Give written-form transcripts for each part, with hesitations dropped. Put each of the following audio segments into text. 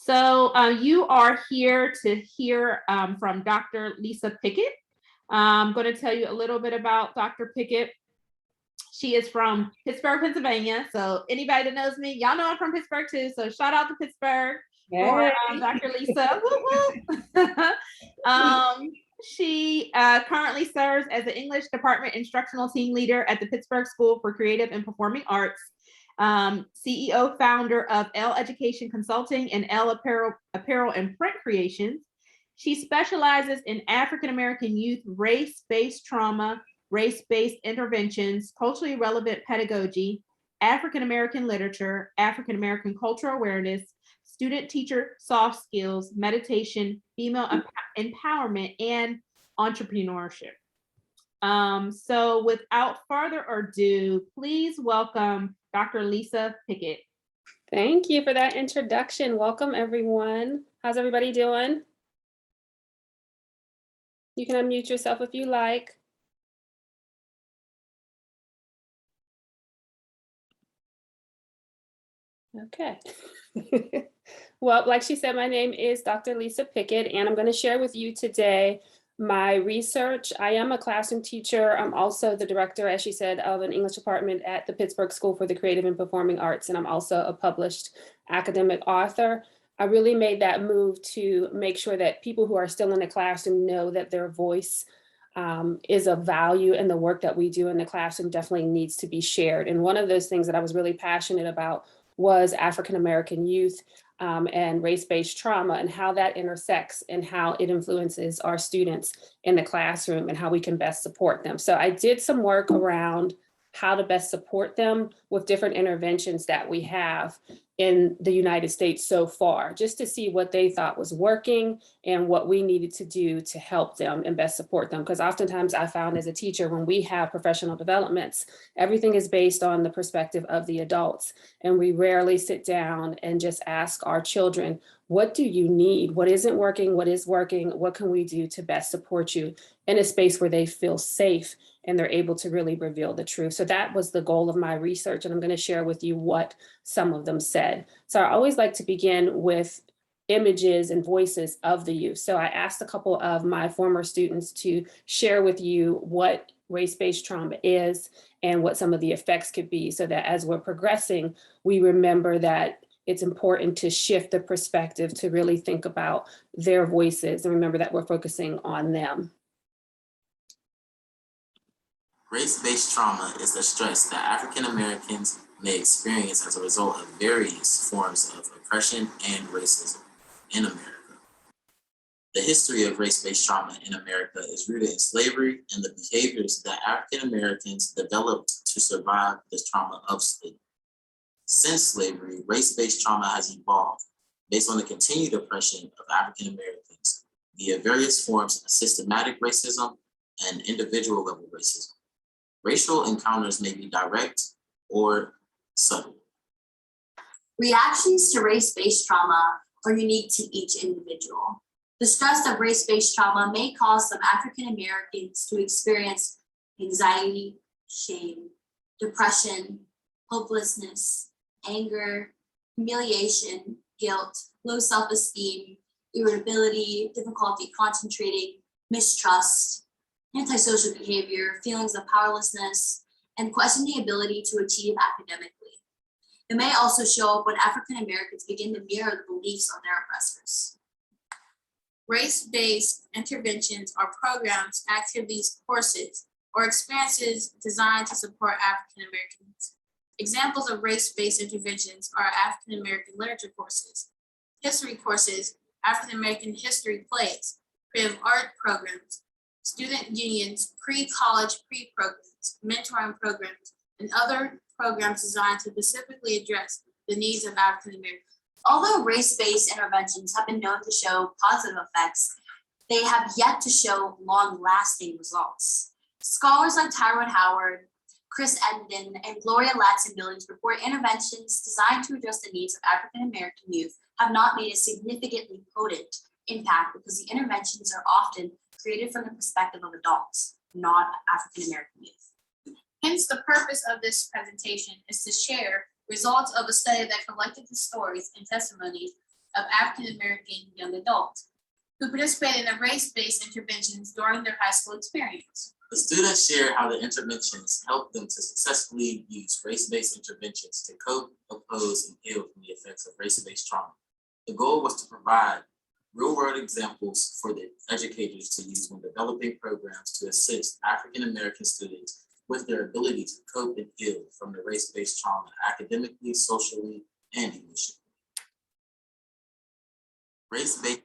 So you are here to hear from Dr. Lisa Pickett. I'm going to tell you a little bit about Dr. Pickett. She is from Pittsburgh, Pennsylvania. So anybody that knows me, y'all know I'm from Pittsburgh too. So shout out to Pittsburgh for Dr. Lisa. She currently serves as the English Department Instructional Team Leader at the Pittsburgh School for Creative and Performing Arts, CEO, founder of L Education Consulting and L Apparel and Print Creations. She specializes in African American youth race-based trauma, race-based interventions, culturally relevant pedagogy, African American literature, African American cultural awareness, student-teacher soft skills, meditation, female empowerment, and entrepreneurship. So without further ado, please welcome Dr. Lisa Pickett. Thank you for that introduction. Welcome, everyone. How's everybody doing? You can unmute yourself if you like. Okay. Well, like she said, my name is Dr. Lisa Pickett, and I'm going to share with you today my research. I am a classroom teacher. I'm also the director, as she said, of an English department at the Pittsburgh School for the Creative and Performing Arts, and I'm also a published academic author. I really made that move to make sure that people who are still in the classroom know that their voice is of value, and the work that we do in the classroom definitely needs to be shared. And one of those things that I was really passionate about was African American youth and race-based trauma, and how that intersects and how it influences our students in the classroom and how we can best support them. So I did some work around how to best support them with different interventions that we have in the United States so far, just to see what they thought was working and what we needed to do to help them and best support them. Because oftentimes I found as a teacher, when we have professional developments, everything is based on the perspective of the adults. And we rarely sit down and just ask our children, what do you need? What isn't working? What is working? What can we do to best support you in a space where they feel safe and they're able to really reveal the truth? So that was the goal of my research, and I'm going to share with you what some of them said. So I always like to begin with images and voices of the youth. So I asked a couple of my former students to share with you what race-based trauma is and what some of the effects could be, so that as we're progressing, we remember that it's important to shift the perspective to really think about their voices and remember that we're focusing on them. Race-based trauma is the stress that African Americans may experience as a result of various forms of oppression and racism in America. The history of race-based trauma in America is rooted in slavery and the behaviors that African Americans developed to survive the trauma of slavery. Since slavery, race-based trauma has evolved based on the continued oppression of African Americans via various forms of systematic racism and individual level racism. Racial encounters may be direct or subtle. Reactions to race-based trauma are unique to each individual. The stress of race-based trauma may cause some African Americans to experience anxiety, shame, depression, hopelessness, anger, humiliation, guilt, low self-esteem, irritability, difficulty concentrating, mistrust, antisocial behavior, feelings of powerlessness, and questioning the ability to achieve academically. It may also show up when African Americans begin to mirror the beliefs of their oppressors. Race-based interventions are programs, activities, courses, or experiences designed to support African Americans. Examples of race-based interventions are African American literature courses, history courses, African American history plays, creative art programs, student unions, pre-college pre-programs, mentoring programs, and other programs designed to specifically address the needs of African Americans. Although race-based interventions have been known to show positive effects, they have yet to show long-lasting results. Scholars like Tyrone Howard, Chris Edenden, and Gloria Latson-Billings report interventions designed to address the needs of African American youth have not made a significantly potent impact because the interventions are often created from the perspective of adults, not African American youth. Hence, the purpose of this presentation is to share results of a study that collected the stories and testimonies of African American young adults who participated in race-based interventions during their high school experience. The students shared how the interventions helped them to successfully use race-based interventions to cope, oppose, and heal from the effects of race-based trauma. The goal was to provide real-world examples for the educators to use when developing programs to assist African American students with their ability to cope and heal from the race-based trauma academically, socially, and emotionally. Race-based.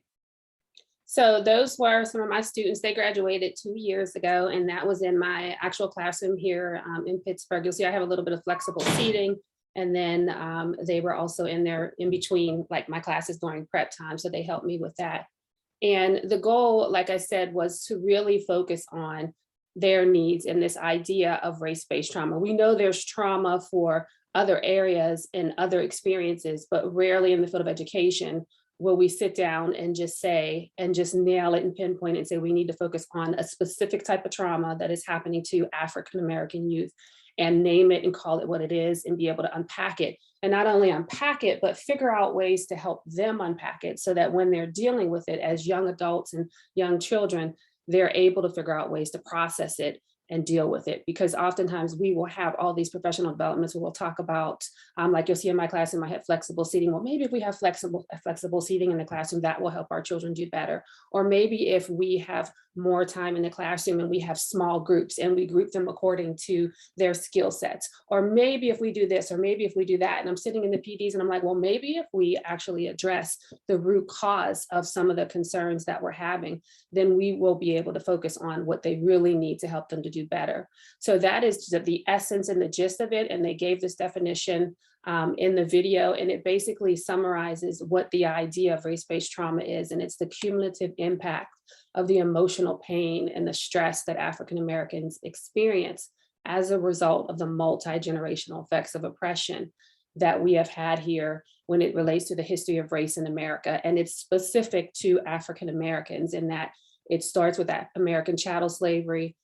So those were some of my students. They graduated 2 years ago, and that was in my actual classroom here in Pittsburgh. You'll see I have a little bit of flexible seating, and then they were also in there in between like my classes during prep time, so they helped me with that. And the goal, like I said, was to really focus on their needs and this idea of race-based trauma. We know there's trauma for other areas and other experiences, but rarely in the field of education will we sit down and just say, and just nail it and pinpoint it and say, we need to focus on a specific type of trauma that is happening to African American youth and name it and call it what it is and be able to unpack it. And not only unpack it, but figure out ways to help them unpack it so that when they're dealing with it as young adults and young children, they're able to figure out ways to process it and deal with it. Because oftentimes we will have all these professional developments where we'll talk about, like you'll see in my classroom, I have flexible seating. Well, maybe if we have flexible seating in the classroom, that will help our children do better. Or maybe if we have more time in the classroom and we have small groups and we group them according to their skill sets. Or maybe if we do this, or maybe if we do that. And I'm sitting in the PDs and I'm like, well, maybe if we actually address the root cause of some of the concerns that we're having, then we will be able to focus on what they really need to help them to do better. So that is the essence and the gist of it. And they gave this definition in the video, and it basically summarizes what the idea of race-based trauma is. And it's the cumulative impact of the emotional pain and the stress that African Americans experience as a result of the multi-generational effects of oppression that we have had here when it relates to the history of race in America. And it's specific to African Americans in that it starts with that American chattel slavery,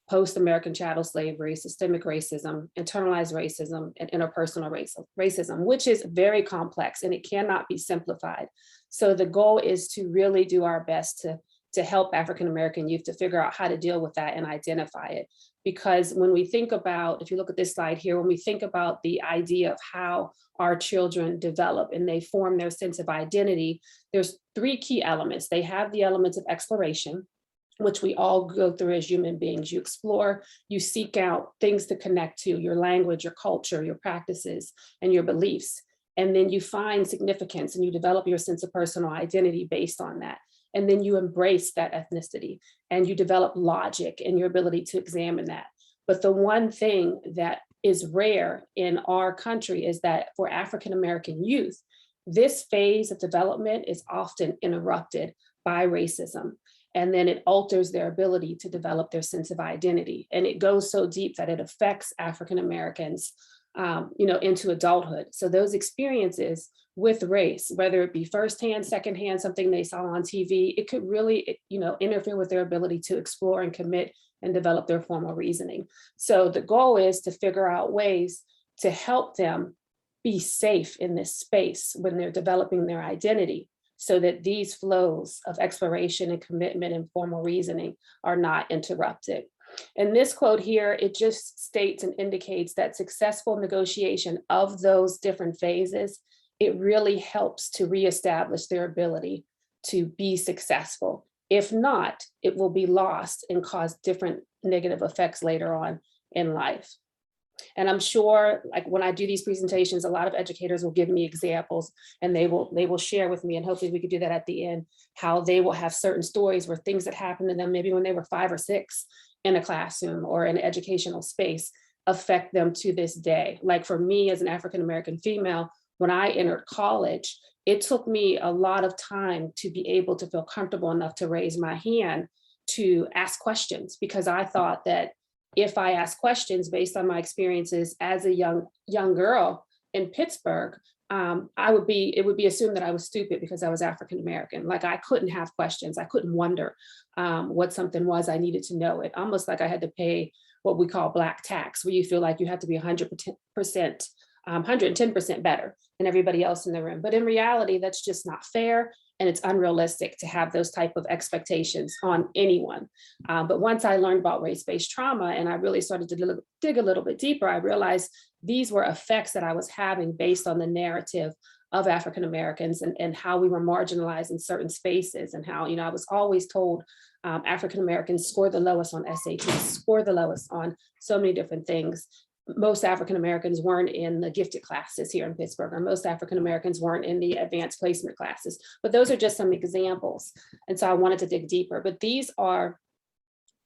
post-American chattel slavery, systemic racism, internalized racism, and interpersonal racism, which is very complex and it cannot be simplified. So the goal is to really do our best to help African-American youth to figure out how to deal with that and identify it. Because when we think about, if you look at this slide here, when we think about the idea of how our children develop and they form their sense of identity, there's 3 key elements. They have the elements of exploration, which we all go through as human beings. You explore, you seek out things to connect to, your language, your culture, your practices, and your beliefs. And then you find significance and you develop your sense of personal identity based on that. And then you embrace that ethnicity and you develop logic and your ability to examine that. But the one thing that is rare in our country is that for African-American youth, this phase of development is often interrupted by racism. And then it alters their ability to develop their sense of identity. And it goes so deep that it affects African-Americans into adulthood. So those experiences with race, whether it be firsthand, secondhand, something they saw on TV, it could really, interfere with their ability to explore and commit and develop their formal reasoning. So the goal is to figure out ways to help them be safe in this space when they're developing their identity, so that these flows of exploration and commitment and formal reasoning are not interrupted. And this quote here, it just states and indicates that successful negotiation of those different phases, it really helps to reestablish their ability to be successful. If not, it will be lost and cause different negative effects later on in life. And I'm sure, like when I do these presentations, a lot of educators will give me examples and they will share with me, and hopefully we could do that at the end, how they will have certain stories where things that happened to them maybe when they were 5 or 6 in a classroom or in an educational space affect them to this day. Like for me as an African-American female, when I entered college, it took me a lot of time to be able to feel comfortable enough to raise my hand to ask questions, because I thought that if I asked questions based on my experiences as a young girl in Pittsburgh, it would be assumed that I was stupid because I was African American. Like I couldn't have questions. I couldn't wonder what something was. I needed to know it. Almost like I had to pay what we call Black tax, where you feel like you have to be 100% 110% better than everybody else in the room. But in reality, that's just not fair. And it's unrealistic to have those type of expectations on anyone. But once I learned about race-based trauma and I really started to dig a little bit deeper, I realized these were effects that I was having based on the narrative of African Americans and how we were marginalized in certain spaces, and how, I was always told African Americans score the lowest on SATs, score the lowest on so many different things. Most African Americans weren't in the gifted classes here in Pittsburgh, or most African Americans weren't in the advanced placement classes. But those are just some examples. And so I wanted to dig deeper. But these are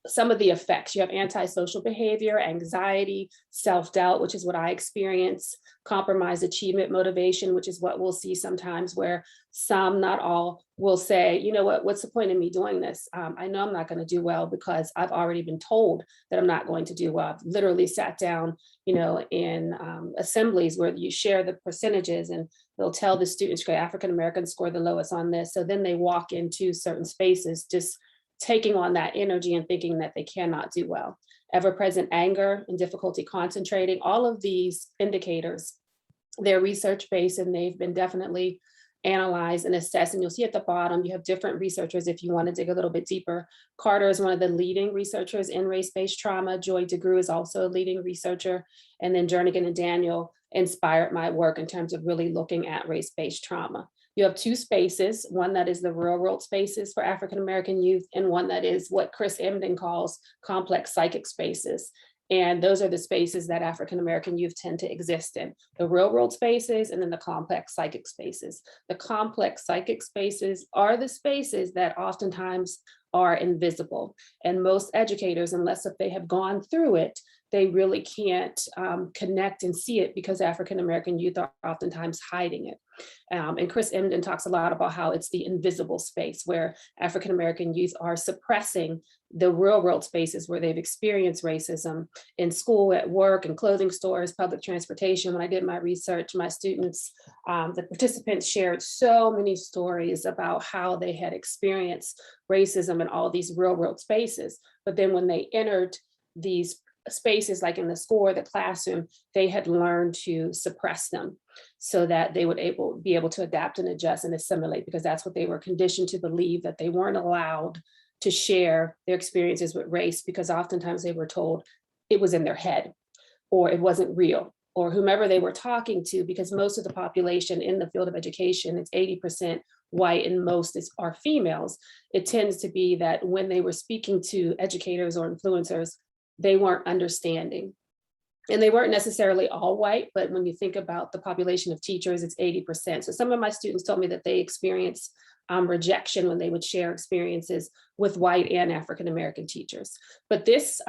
some of the effects. You have antisocial behavior, anxiety, self-doubt, which is what I experience, compromised achievement motivation, which is what we'll see sometimes, where some, not all, will say, you know what's the point of me doing this? I know I'm not going to do well because I've already been told that I'm not going to do well. I've literally sat down, in assemblies where you share the percentages, and they'll tell the students, okay, African Americans score the lowest on this. So then they walk into certain spaces just taking on that energy and thinking that they cannot do well. Ever-present anger and difficulty concentrating, all of these indicators, they're research-based, and they've been definitely analyzed and assessed. And you'll see at the bottom, you have different researchers if you want to dig a little bit deeper. Carter is one of the leading researchers in race-based trauma. Joy DeGruy is also a leading researcher. And then Jernigan and Daniel inspired my work in terms of really looking at race-based trauma. You have two spaces, one that is the real world spaces for African-American youth, and one that is what Chris Emden calls complex psychic spaces. And those are the spaces that African-American youth tend to exist in, the real world spaces and then the complex psychic spaces. The complex psychic spaces are the spaces that oftentimes are invisible. And most educators, unless if they have gone through it, they really can't connect and see it because African-American youth are oftentimes hiding it. And Chris Emden talks a lot about how it's the invisible space where African-American youth are suppressing the real world spaces where they've experienced racism in school, at work, in clothing stores, public transportation. When I did my research, my students, the participants shared so many stories about how they had experienced racism in all these real world spaces. But then when they entered these spaces like in the school or the classroom, they had learned to suppress them so that they would be able to adapt and adjust and assimilate, because that's what they were conditioned to believe, that they weren't allowed to share their experiences with race because oftentimes they were told it was in their head or it wasn't real, or whomever they were talking to, because most of the population in the field of education, it's 80% white and most are females. It tends to be that when they were speaking to educators or influencers, they weren't understanding. And they weren't necessarily all white, but when you think about the population of teachers, it's 80%. So some of my students told me that they experienced rejection when they would share experiences with white and African-American teachers. But this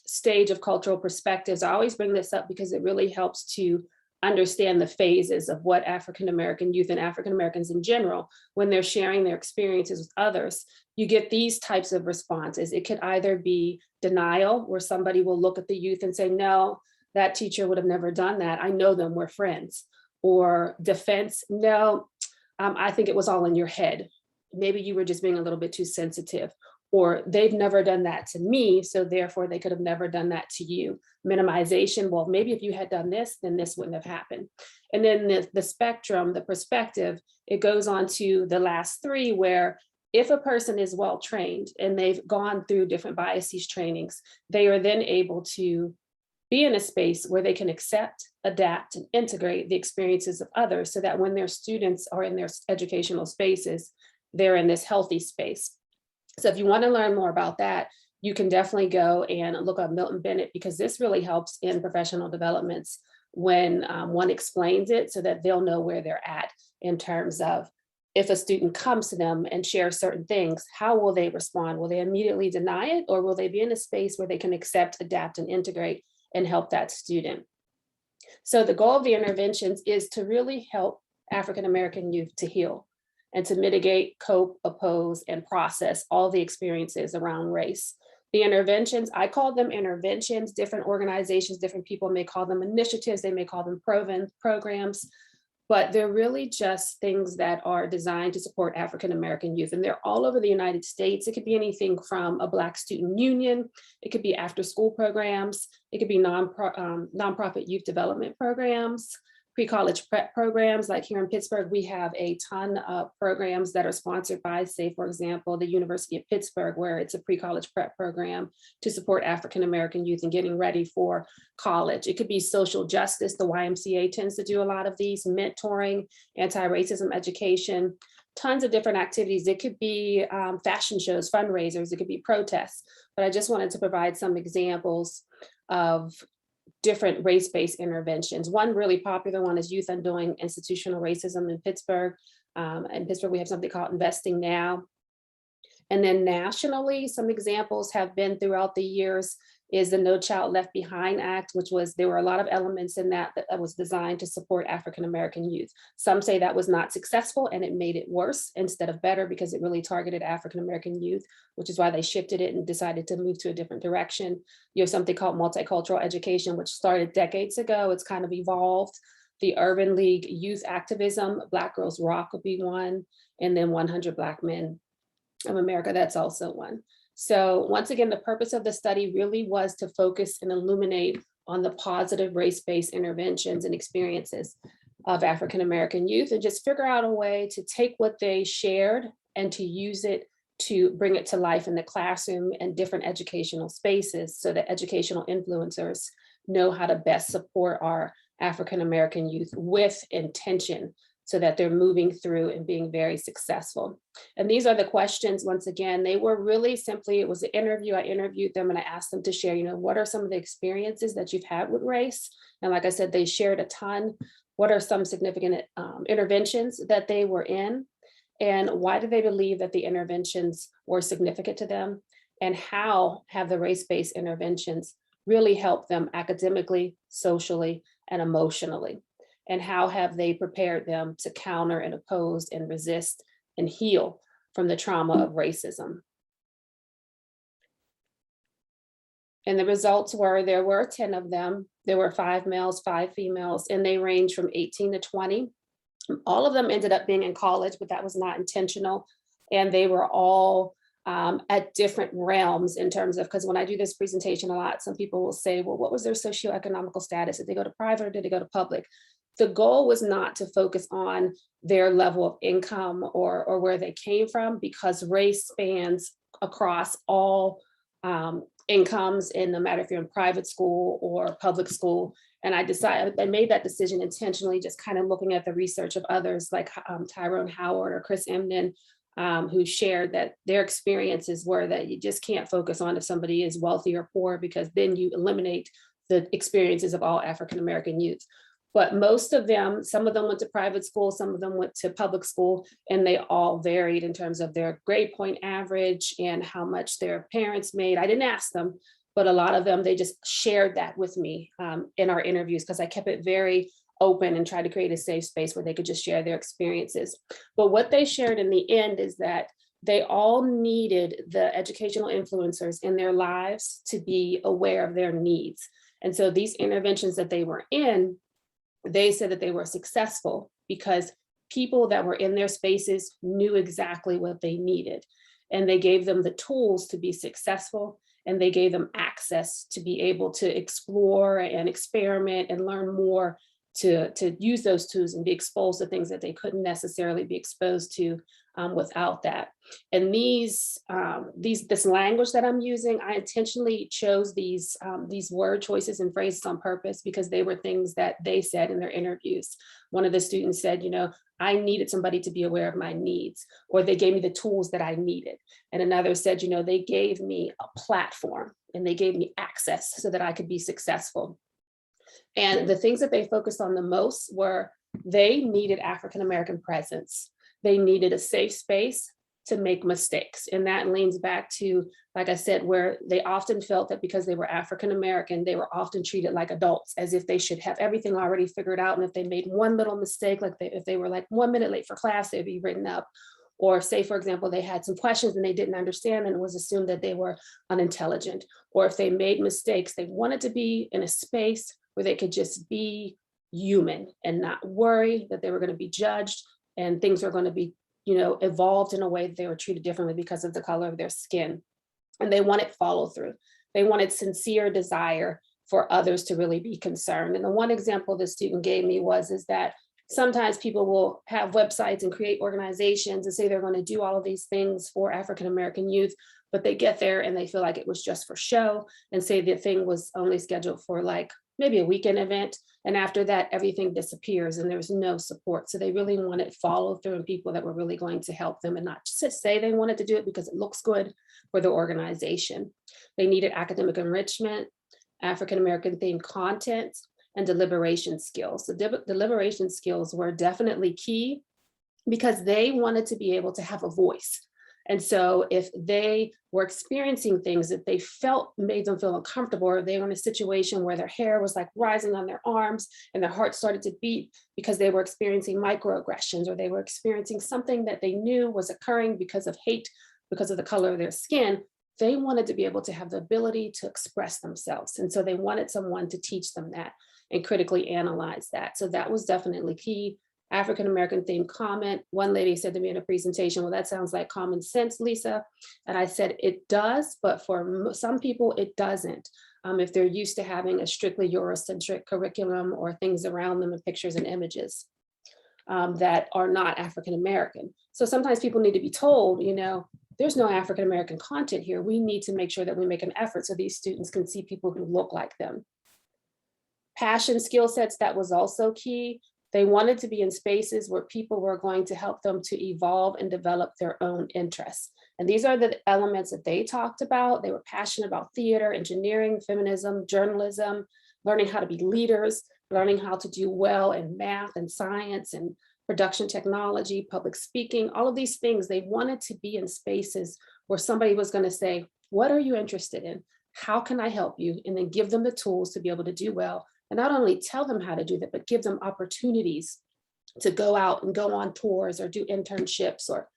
stage of cultural perspectives, I always bring this up because it really helps to understand the phases of what African-American youth and African-Americans in general, when they're sharing their experiences with others, you get these types of responses. It could either be denial, where somebody will look at the youth and say, no, that teacher would have never done that. I know them, we're friends. Or defense, no, I think it was all in your head. Maybe you were just being a little bit too sensitive. Or they've never done that to me, so therefore they could have never done that to you. Minimization, well, maybe if you had done this, then this wouldn't have happened. And then the spectrum, the perspective, it goes on to the last three, where if a person is well trained and they've gone through different biases trainings, they are then able to be in a space where they can accept, adapt, and integrate the experiences of others, so that when their students are in their educational spaces, they're in this healthy space. So if you want to learn more about that, you can definitely go and look up Milton Bennett, because this really helps in professional developments when one explains it so that they'll know where they're at in terms of if a student comes to them and shares certain things, how will they respond? Will they immediately deny it, or will they be in a space where they can accept, adapt, and integrate and help that student? So the goal of the interventions is to really help African-American youth to heal and to mitigate, cope, oppose, and process all the experiences around race. The interventions, I call them interventions. Different organizations, different people may call them initiatives, they may call them programs. but they're really just things that are designed to support African-American youth. And they're all over the United States. It could be anything from a Black student union. It could be after-school programs. It could be nonprofit youth development programs, pre-college prep programs. Like here in Pittsburgh, we have a ton of programs that are sponsored by, say, for example, the University of Pittsburgh, where it's a pre-college prep program to support African-American youth in getting ready for college. It could be social justice. The YMCA tends to do a lot of these, mentoring, anti-racism education, tons of different activities. It could be fashion shows, fundraisers, it could be protests. But I just wanted to provide some examples of different race-based interventions. One really popular one is Youth Undoing Institutional Racism in Pittsburgh. In Pittsburgh, we have something called Investing Now. And then nationally, some examples have been throughout the years is the No Child Left Behind Act, which was, there were a lot of elements in that was designed to support African-American youth. Some say that was not successful and it made it worse instead of better because it really targeted African-American youth, which is why they shifted it and decided to move to a different direction. You have something called multicultural education, which started decades ago. It's kind of evolved. The Urban League Youth Activism, Black Girls Rock would be one, and then 100 Black Men of America, that's also one. So once again, the purpose of the study really was to focus and illuminate on the positive race-based interventions and experiences of African-American youth and just figure out a way to take what they shared and to use it to bring it to life in the classroom and different educational spaces so that educational influencers know how to best support our African-American youth with intention so that they're moving through and being very successful. And these are the questions, once again, they were really simply, it was an interview. I interviewed them and I asked them to share, what are some of the experiences that you've had with race? And like I said, they shared a ton. What are some significant interventions that they were in? And why do they believe that the interventions were significant to them? And how have the race-based interventions really helped them academically, socially, and emotionally? And how have they prepared them to counter and oppose and resist and heal from the trauma of racism? And the results were, there were 10 of them. There were 5 males, 5 females, and they range from 18 to 20. All of them ended up being in college, but that was not intentional. And they were all at different realms in terms of, because when I do this presentation a lot, some people will say, well, what was their socioeconomical status? Did they go to private or did they go to public? The goal was not to focus on their level of income or where they came from, because race spans across all incomes, and no matter if you're in private school or public school. And I made that decision intentionally, just kind of looking at the research of others like Tyrone Howard or Chris Emden, who shared that their experiences were that you just can't focus on if somebody is wealthy or poor, because then you eliminate the experiences of all African-American youth. But most of them, some of them went to private school, some of them went to public school, and they all varied in terms of their grade point average and how much their parents made. I didn't ask them, but a lot of them, they just shared that with me in our interviews, because I kept it very open and tried to create a safe space where they could just share their experiences. But what they shared in the end is that they all needed the educational influencers in their lives to be aware of their needs. And so these interventions that they were in, they said that they were successful because people that were in their spaces knew exactly what they needed. And they gave them the tools to be successful, and they gave them access to be able to explore and experiment and learn more, to use those tools and be exposed to things that they couldn't necessarily be exposed to without that. And this language that I'm using, I intentionally chose these word choices and phrases on purpose because they were things that they said in their interviews. One of the students said, I needed somebody to be aware of my needs, or they gave me the tools that I needed. And another said, they gave me a platform and they gave me access so that I could be successful. And the things that they focused on the most were they needed African-American presence. They needed a safe space to make mistakes. And that leans back to, like I said, where they often felt that because they were African-American, they were often treated like adults, as if they should have everything already figured out. And if they made one little mistake, if they were like 1 minute late for class, they'd be written up. Or say, for example, they had some questions and they didn't understand and it was assumed that they were unintelligent. Or if they made mistakes, they wanted to be in a space where they could just be human and not worry that they were going to be judged and things are going to be, evolved in a way that they were treated differently because of the color of their skin. And they wanted follow through. They wanted sincere desire for others to really be concerned. And the one example the student gave me is that sometimes people will have websites and create organizations and say they're going to do all of these things for African-American youth, but they get there and they feel like it was just for show and say the thing was only scheduled for like maybe a weekend event. And after that, everything disappears and there's no support. So they really wanted follow through and people that were really going to help them and not just say they wanted to do it because it looks good for the organization. They needed academic enrichment, African-American themed content, and deliberation skills. The deliberation skills were definitely key because they wanted to be able to have a voice. And so if they were experiencing things that they felt made them feel uncomfortable, or they were in a situation where their hair was like rising on their arms and their heart started to beat because they were experiencing microaggressions, or they were experiencing something that they knew was occurring because of hate, because of the color of their skin, they wanted to be able to have the ability to express themselves. And so they wanted someone to teach them that and critically analyze that. So that was definitely key. African-American themed comment. One lady said to me in a presentation, well, that sounds like common sense, Lisa. And I said, it does, but for some people, it doesn't. If they're used to having a strictly Eurocentric curriculum or things around them and pictures and images that are not African-American. So sometimes people need to be told, there's no African-American content here. We need to make sure that we make an effort so these students can see people who look like them. Passion skill sets, that was also key. They wanted to be in spaces where people were going to help them to evolve and develop their own interests. And these are the elements that they talked about. They were passionate about theater, engineering, feminism, journalism, learning how to be leaders, learning how to do well in math and science and production technology, public speaking, all of these things. They wanted to be in spaces where somebody was going to say, what are you interested in? How can I help you? And then give them the tools to be able to do well. And not only tell them how to do that, but give them opportunities to go out and go on tours or do internships or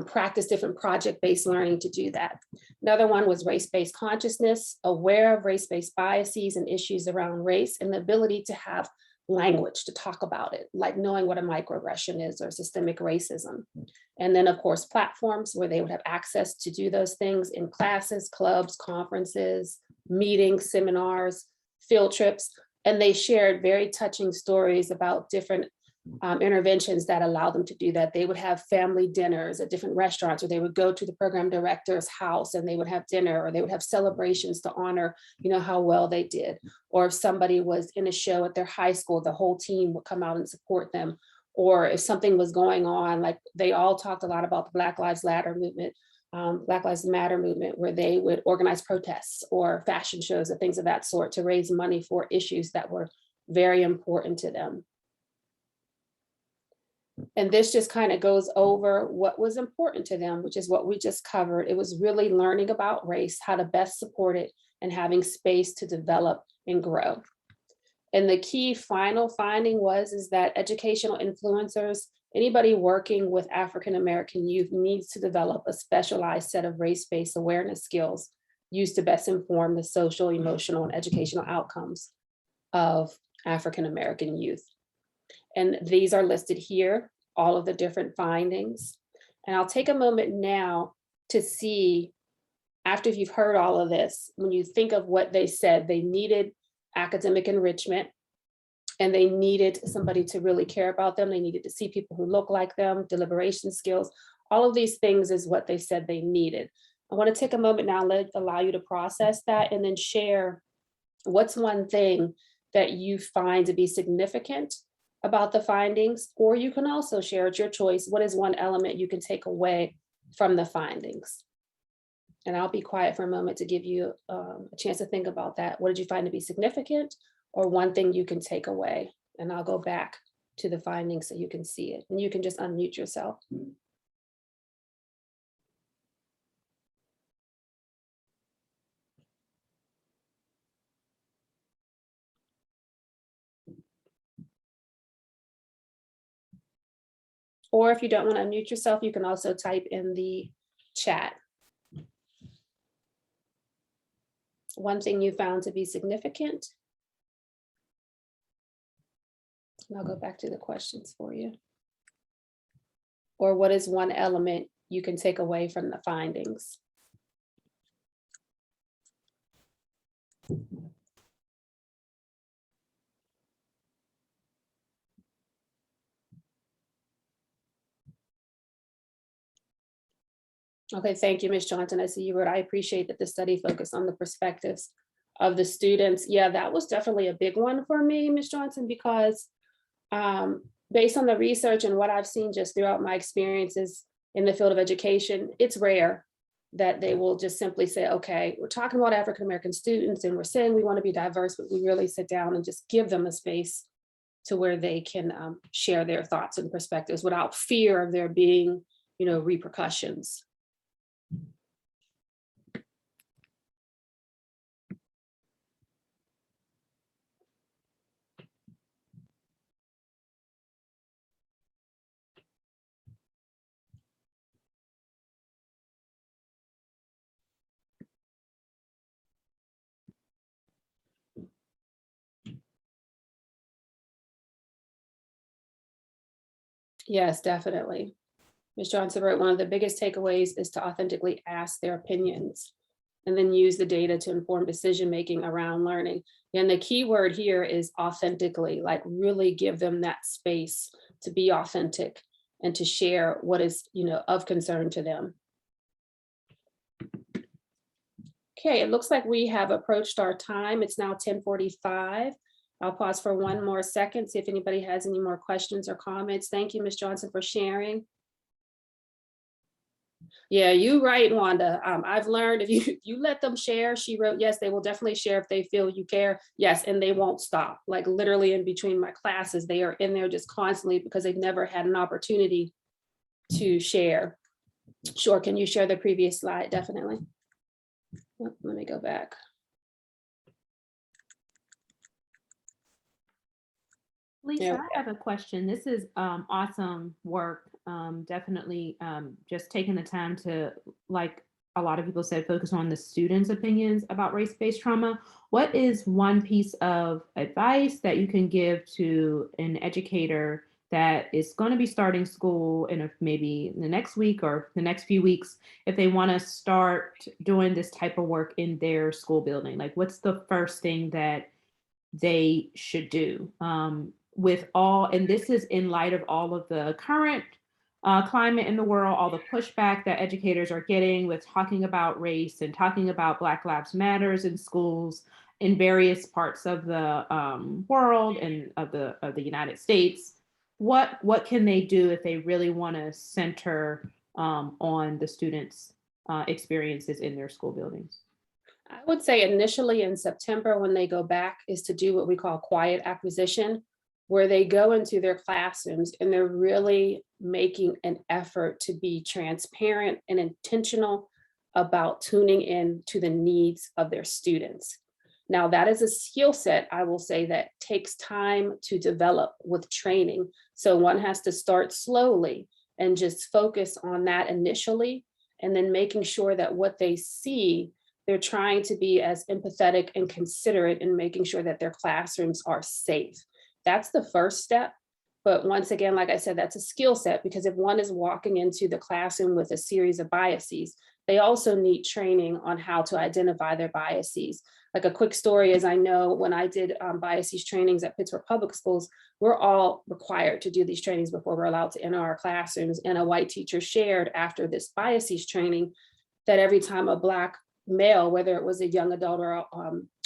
practice different project-based learning to do that. Another one was race-based consciousness, aware of race-based biases and issues around race, and the ability to have language to talk about it, like knowing what a microaggression is or systemic racism. And then of course, platforms where they would have access to do those things in classes, clubs, conferences, meetings, seminars, field trips. And they shared very touching stories about different interventions that allow them to do that. They would have family dinners at different restaurants, or they would go to the program director's house and they would have dinner, or they would have celebrations to honor, how well they did. Or if somebody was in a show at their high school, the whole team would come out and support them. Or if something was going on, like they all talked a lot about the Black Lives Matter movement, where they would organize protests or fashion shows and things of that sort to raise money for issues that were very important to them. And this just kind of goes over what was important to them, which is what we just covered. It was really learning about race, how to best support it, and having space to develop and grow. And the key final finding is that educational influencers, anybody working with African-American youth, needs to develop a specialized set of race-based awareness skills used to best inform the social, emotional, and educational outcomes of African-American youth. And these are listed here, all of the different findings. And I'll take a moment now to see, after you've heard all of this, when you think of what they said, they needed academic enrichment, and they needed somebody to really care about them. They needed to see people who look like them, deliberation skills. All of these things is what they said they needed. I want to take a moment now, allow you to process that, and then share what's one thing that you find to be significant about the findings, or you can also share at your choice, what is one element you can take away from the findings? And I'll be quiet for a moment to give you a chance to think about that. What did you find to be significant, or one thing you can take away? And I'll go back to the findings so you can see it, and you can just unmute yourself. Or if you don't want to unmute yourself, you can also type in the chat. One thing you found to be significant. I'll go back to the questions for you. Or what is one element you can take away from the findings? Okay, thank you, Ms. Johnson. I see you wrote, I appreciate that the study focused on the perspectives of the students. Yeah, that was definitely a big one for me, Ms. Johnson, because based on the research and what I've seen just throughout my experiences in the field of education, it's rare that they will just simply say, okay, we're talking about African-American students and we're saying we want to be diverse, but we really sit down and just give them a space to where they can share their thoughts and perspectives without fear of there being, repercussions. Yes, definitely. Ms. Johnson wrote, one of the biggest takeaways is to authentically ask their opinions and then use the data to inform decision-making around learning. And the key word here is authentically, like really give them that space to be authentic and to share what is, of concern to them. Okay, it looks like we have approached our time. It's now 10:45. I'll pause for one more second, see if anybody has any more questions or comments. Thank you, Ms. Johnson, for sharing. Yeah, you're right, Wanda. I've learned if you let them share, she wrote, yes, they will definitely share if they feel you care. Yes, and they won't stop. Like literally in between my classes, they are in there just constantly because they've never had an opportunity to share. Sure, can you share the previous slide? Definitely. Oh, let me go back. Lisa, Yeah. I have a question. This is awesome work. Definitely just taking the time to, like a lot of people said, focus on the students' opinions about race-based trauma. What is one piece of advice that you can give to an educator that is going to be starting school in maybe the next week or the next few weeks, if they want to start doing this type of work in their school building? Like, what's the first thing that they should do? And this is in light of all of the current climate in the world, all the pushback that educators are getting with talking about race and talking about Black Lives Matters in schools in various parts of the world and of the United States. What can they do if they really want to center on the students' experiences in their school buildings? I would say initially in September, when they go back, is to do what we call quiet acquisition, where they go into their classrooms and they're really making an effort to be transparent and intentional about tuning in to the needs of their students. Now, that is a skill set, I will say, that takes time to develop with training. So one has to start slowly and just focus on that initially, and then making sure that what they see, they're trying to be as empathetic and considerate in making sure that their classrooms are safe. That's the first step. But once again, like I said, that's a skill set, because if one is walking into the classroom with a series of biases, they also need training on how to identify their biases. Like a quick story is, I know when I did biases trainings at Pittsburgh Public Schools, we're all required to do these trainings before we're allowed to enter our classrooms. And a white teacher shared after this biases training that every time a Black male, whether it was a young adult or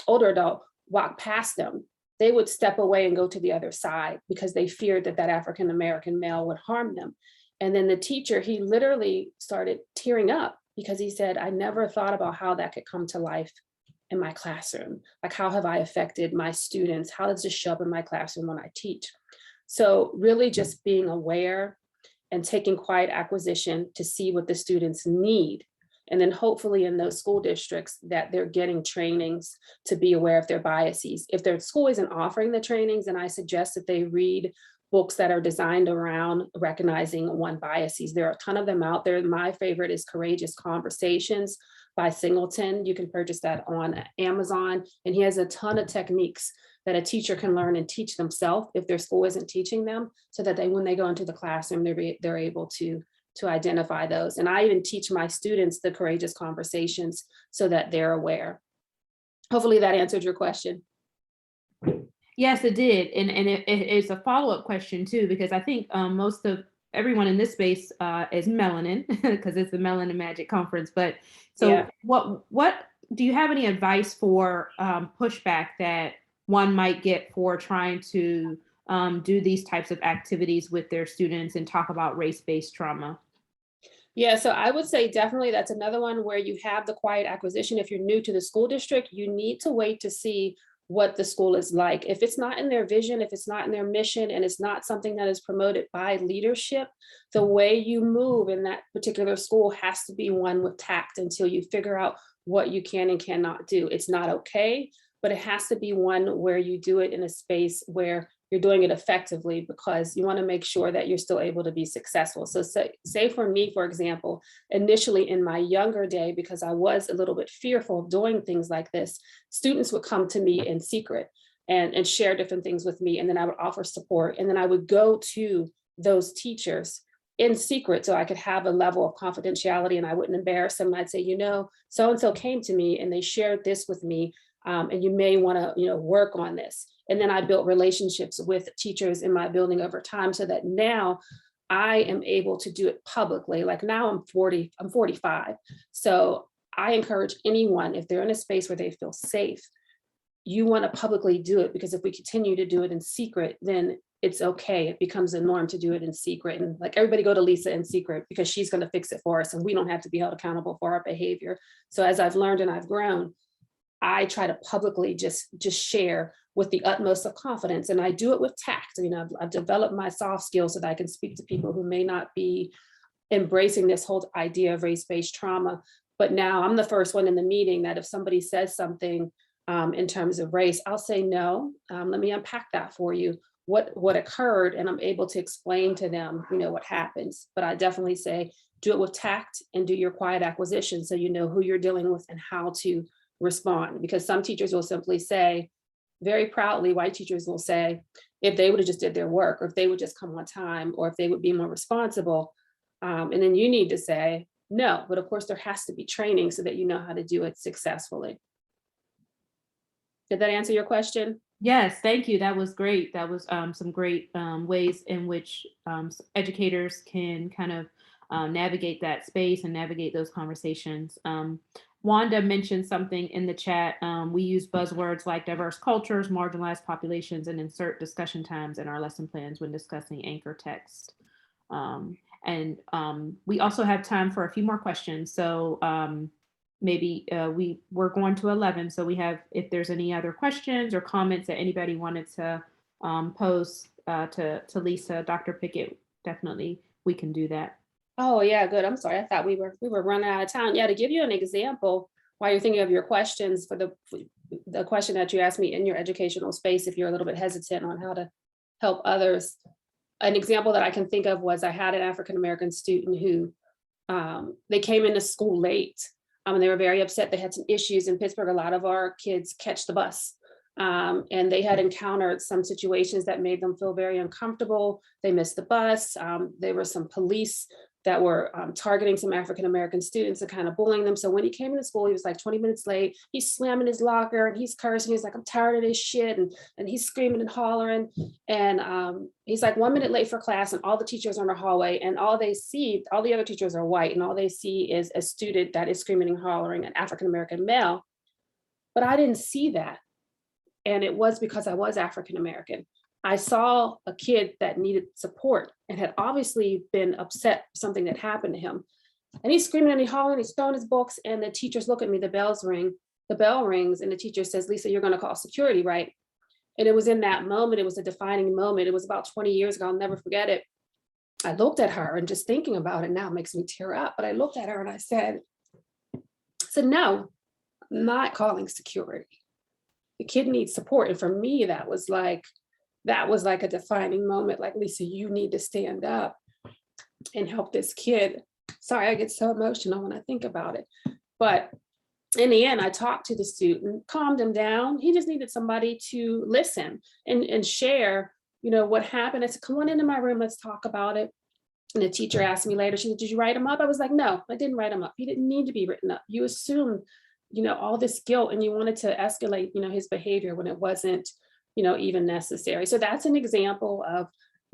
older adult, walked past them, they would step away and go to the other side because they feared that that African-American male would harm them. And then the teacher, he literally started tearing up because he said, I never thought about how that could come to life in my classroom. Like, how have I affected my students? How does this show up in my classroom when I teach? So really just being aware and taking quiet acquisition to see what the students need. And then hopefully in those school districts that they're getting trainings to be aware of their biases. If their school isn't offering the trainings, then I suggest that they read books that are designed around recognizing one biases. There are a ton of them out there. My favorite is Courageous Conversations by Singleton. You can purchase that on Amazon. And he has a ton of techniques that a teacher can learn and teach themselves if their school isn't teaching them, so that when they go into the classroom, they're able to identify those. And I even teach my students the courageous conversations so that they're aware. Hopefully that answered your question. Yes, it did. And it's a follow-up question too, because I think most of everyone in this space is melanin, because it's the Melanin Magic Conference. But so Yeah. what do you have any advice for pushback that one might get for trying to do these types of activities with their students and talk about race-based trauma? Yeah, so I would say definitely that's another one where you have the quiet acquisition. If you're new to the school district, you need to wait to see what the school is like. If it's not in their vision, if it's not in their mission, and it's not something that is promoted by leadership, the way you move in that particular school has to be one with tact until you figure out what you can and cannot do. It's not okay, but it has to be one where you do it in a space where you're doing it effectively, because you want to make sure that you're still able to be successful. So say for me, for example, initially in my younger day, because I was a little bit fearful of doing things like this, students would come to me in secret and share different things with me. And then I would offer support. And then I would go to those teachers in secret so I could have a level of confidentiality and I wouldn't embarrass them. I'd say, you know, so-and-so came to me and they shared this with me. And you may want to, you know, work on this. And then I built relationships with teachers in my building over time, so that now I am able to do it publicly. Like now I'm 45. So I encourage anyone, if they're in a space where they feel safe, you want to publicly do it, because if we continue to do it in secret, then it's okay. It becomes a norm to do it in secret. And like, everybody go to Lisa in secret because she's going to fix it for us and we don't have to be held accountable for our behavior. So as I've learned and I've grown, I try to publicly just share with the utmost of confidence, and I do it with tact. You know, I've developed my soft skills so that I can speak to people who may not be embracing this whole idea of race-based trauma. But now I'm the first one in the meeting that if somebody says something in terms of race, I'll say, no, let me unpack that for you, what occurred, and I'm able to explain to them, you know, what happens. But I definitely say, do it with tact and do your quiet acquisition so you know who you're dealing with and how to respond. Because some teachers will simply say, very proudly, white teachers will say, if they would have just did their work, or if they would just come on time, or if they would be more responsible. And then you need to say, no, but of course there has to be training so that you know how to do it successfully. Did that answer your question? Yes, thank you. That was great. That was some great ways in which educators can kind of navigate that space and navigate those conversations. Wanda mentioned something in the chat. We use buzzwords like diverse cultures, marginalized populations, and insert discussion times in our lesson plans when discussing anchor text. And we also have time for a few more questions. So maybe we're going to 11. So we have, if there's any other questions or comments that anybody wanted to pose to Lisa, Dr. Pickett, definitely we can do that. Oh yeah, good. I'm sorry. I thought we were running out of time. Yeah, to give you an example, while you're thinking of your questions, for the question that you asked me in your educational space, if you're a little bit hesitant on how to help others, an example that I can think of was I had an African-American student who they came into school late. And they were very upset. They had some issues in Pittsburgh. A lot of our kids catch the bus. And they had encountered some situations that made them feel very uncomfortable. They missed the bus. There were some police that were targeting some African-American students and kind of bullying them. So when he came into school, he was like 20 minutes late. He's slamming his locker and he's cursing. He's like, I'm tired of this shit. And he's screaming and hollering. And he's like 1 minute late for class, and all the teachers are in the hallway, and all they see, all the other teachers are white, and all they see is a student that is screaming and hollering, an African-American male. But I didn't see that. And it was because I was African-American. I saw a kid that needed support and had obviously been upset for something that happened to him. And he's screaming and he's hollering, he's throwing his books, and the teachers look at me, the bell rings, and the teacher says, Lisa, you're gonna call security, right? And it was in that moment, it was a defining moment. It was about 20 years ago, I'll never forget it. I looked at her, and just thinking about it now makes me tear up, but I looked at her and I said, no, I'm not calling security. The kid needs support. And for me, that was like a defining moment. Like, Lisa, you need to stand up and help this kid. Sorry, I get so emotional when I think about it. But in the end, I talked to the student, calmed him down. He just needed somebody to listen and share, what happened. I said, come on into my room, let's talk about it. And the teacher asked me later, she said, did you write him up? I was like, no, I didn't write him up. He didn't need to be written up. You assumed, all this guilt and you wanted to escalate, his behavior when it wasn't, even necessary. So that's an example of,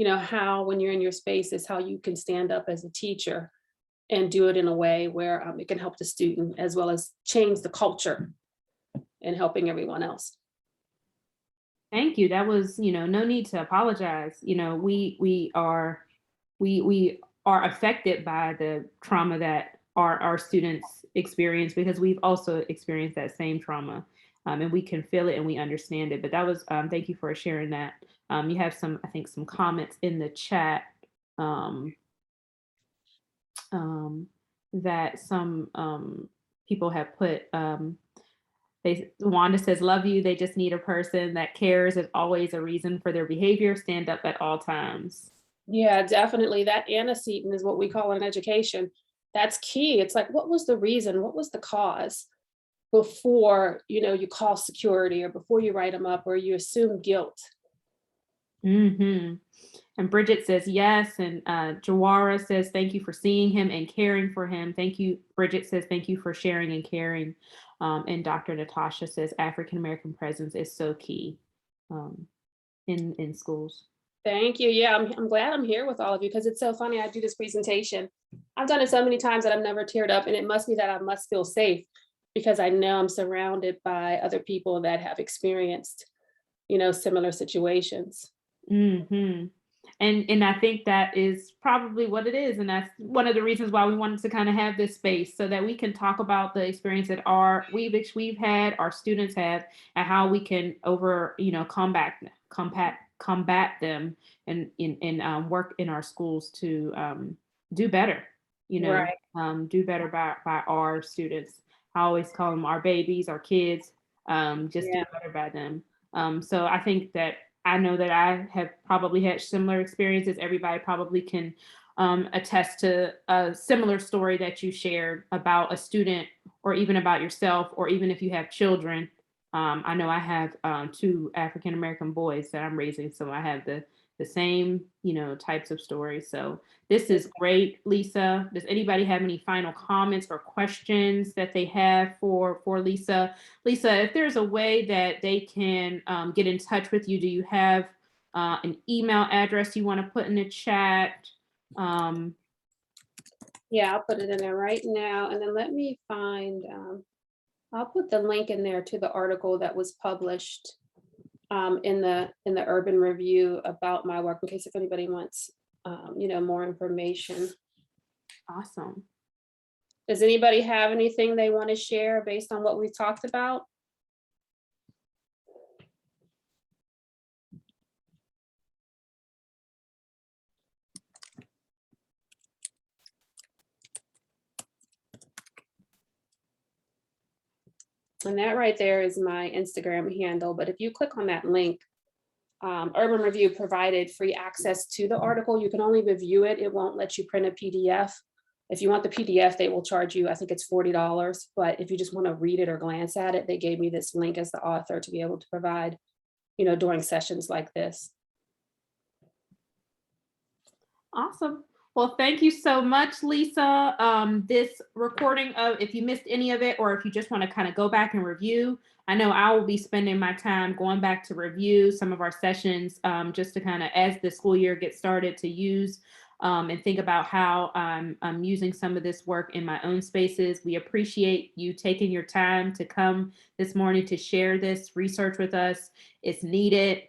how when you're in your space is how you can stand up as a teacher and do it in a way where it can help the student as well as change the culture and helping everyone else. Thank you. That was, no need to apologize. We are affected by the trauma that our students experience because we've also experienced that same trauma, and we can feel it and we understand it. But that was, thank you for sharing that. You have some comments in the chat that some people have put. Wanda says, love you. They just need a person that cares. Is always a reason for their behavior. Stand up at all times. Yeah, definitely. That antecedent is what we call in education. That's key. It's like, what was the reason? What was the cause before, you call security or before you write them up or you assume guilt? Mm-hmm. And Bridget says yes. And Jawara says, thank you for seeing him and caring for him. Thank you. Bridget says, thank you for sharing and caring. And Dr. Natasha says, African-American presence is so key in schools. Thank you. Yeah, I'm glad I'm here with all of you because it's so funny. I do this presentation. I've done it so many times that I've never teared up, and it must be that I must feel safe because I know I'm surrounded by other people that have experienced, similar situations. Mm-hmm. And I think that is probably what it is. And that's one of the reasons why we wanted to kind of have this space so that we can talk about the experience that we've had, our students have, and how we can combat them and work in our schools to do better, Right. Do better by our students. I always call them our babies, our kids, just do better by them. So I think that I know that I have probably had similar experiences. Everybody probably can attest to a similar story that you shared about a student or even about yourself, or even if you have children. I know I have 2 African-American boys that I'm raising, so I have the same, types of stories. So this is great, Lisa. Does anybody have any final comments or questions that they have for Lisa? Lisa, if there's a way that they can get in touch with you, do you have an email address you want to put in the chat? Yeah, I'll put it in there right now. And then let me find, I'll put the link in there to the article that was published in the Urban Review about my work, in case if anybody wants, more information. Awesome. Does anybody have anything they want to share based on what we've talked about? And that right there is my Instagram handle. But if you click on that link, Urban Review provided free access to the article. You can only review it. It won't let you print a PDF. If you want the PDF, they will charge you, I think it's $40. But if you just want to read it or glance at it, they gave me this link as the author to be able to provide, during sessions like this. Awesome. Well, thank you so much, Lisa. This recording of, if you missed any of it, or if you just want to kind of go back and review, I know I will be spending my time going back to review some of our sessions, just to kind of, as the school year gets started, to use and think about how I'm using some of this work in my own spaces. We appreciate you taking your time to come this morning to share this research with us. It's needed.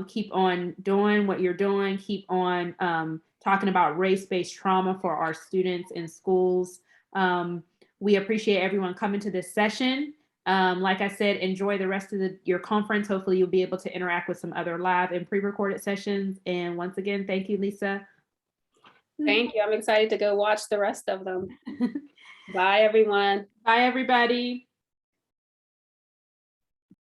Keep on doing what you're doing. Keep on talking about race-based trauma for our students in schools. We appreciate everyone coming to this session. Like I said, enjoy the rest of your conference. Hopefully you'll be able to interact with some other live and pre-recorded sessions. And once again, thank you, Lisa. Thank you. I'm excited to go watch the rest of them. Bye, everyone. Bye, everybody.